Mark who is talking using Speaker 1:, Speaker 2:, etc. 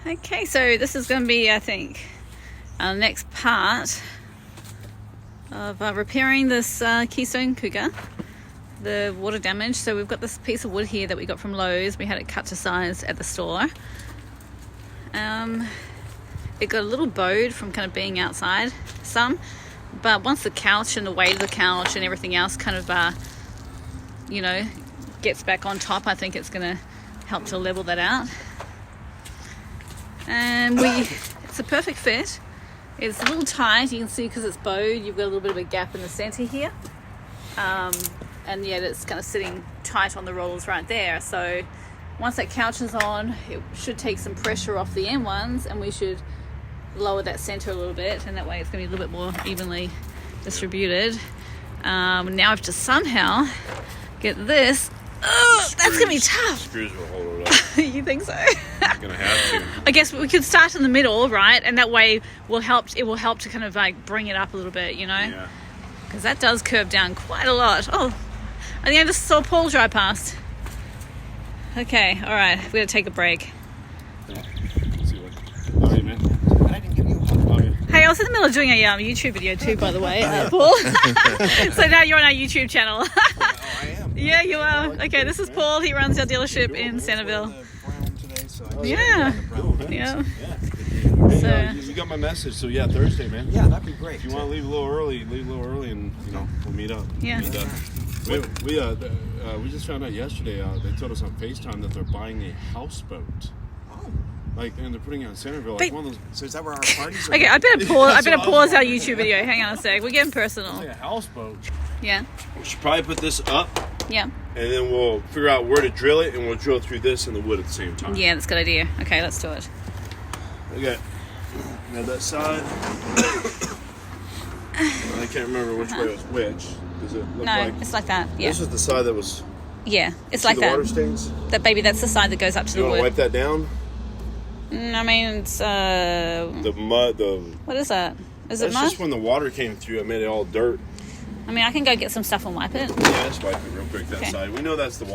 Speaker 1: Okay, so this is going to be, I think, our next part of repairing this Keystone Cougar, the water damage. So we've got this piece of wood here that we got from Lowe's. We had it cut to size at the store. It got a little bowed from kind of being outside some, but once the couch and the weight of the couch and everything else kind of, gets back on top, I think it's going to help to level that out. And it's a perfect fit. It's a little tight, you can see, because it's bowed. You've got a little bit of a gap in the center here, and yet it's kind of sitting tight on the rollers right there. So once that couch is on, it should take some pressure off the end ones, and we should lower that center a little bit, and that way it's going to be a little bit more evenly distributed. Now I have to somehow get this. Oh, that's going to be tough.
Speaker 2: Screws will hold it up.
Speaker 1: You think so?
Speaker 2: Gonna have to.
Speaker 1: I guess we could start in the middle, right? And that way it will help to kind of like bring it up a little bit,
Speaker 2: Yeah.
Speaker 1: Because that does curve down quite a lot. Oh, I think I just saw Paul drive past. Okay, all right, we're going to take a break.
Speaker 2: Yeah. See what? All right, man.
Speaker 3: I didn't give you a hug.
Speaker 2: Oh, yeah.
Speaker 1: Hey, I was in the middle of doing a YouTube video too, by the way, Paul. So now you're on our YouTube channel.
Speaker 3: Oh, I am.
Speaker 1: Yeah, you are. Okay, this is Paul. He runs our dealership in Centerville. Yeah. Yeah.
Speaker 2: Hey,
Speaker 1: So-
Speaker 2: you got my message, so yeah, Thursday, man.
Speaker 3: Yeah, that'd be great.
Speaker 2: If you want to leave a little early, and we'll meet up.
Speaker 1: Yeah.
Speaker 2: Meet up. We just found out yesterday. They told us on FaceTime that they're buying a houseboat.
Speaker 3: Oh.
Speaker 2: And they're putting it on Centerville.
Speaker 1: But-
Speaker 2: One of those.
Speaker 3: So is that where our parties are?
Speaker 1: Okay, I better pause our YouTube video. Hang on a sec. We're getting personal.
Speaker 2: Like a houseboat.
Speaker 1: Yeah.
Speaker 2: We should probably put this up,
Speaker 1: Yeah.
Speaker 2: and then we'll figure out where to drill it, and we'll drill through this and the wood at the same time.
Speaker 1: Yeah, that's a good idea. Okay, let's do it.
Speaker 2: Okay. Now that side. I can't remember which way was which. Does it look
Speaker 1: No,
Speaker 2: like?
Speaker 1: it's like that. Yeah.
Speaker 2: This is the side that was.
Speaker 1: Yeah, it's
Speaker 2: See
Speaker 1: like
Speaker 2: the water
Speaker 1: that.
Speaker 2: stains?
Speaker 1: That baby, that's the side that goes up to
Speaker 2: You
Speaker 1: the
Speaker 2: want to
Speaker 1: wood.
Speaker 2: wipe that down?
Speaker 1: I mean, it's
Speaker 2: The mud,
Speaker 1: what is that? Is it
Speaker 2: That's
Speaker 1: mud?
Speaker 2: just when the water came through. It made it all dirt.
Speaker 1: I mean, I can go get some stuff and wipe it.
Speaker 2: Yeah, just wipe it real quick that
Speaker 1: Okay.
Speaker 2: side. We know that's the water.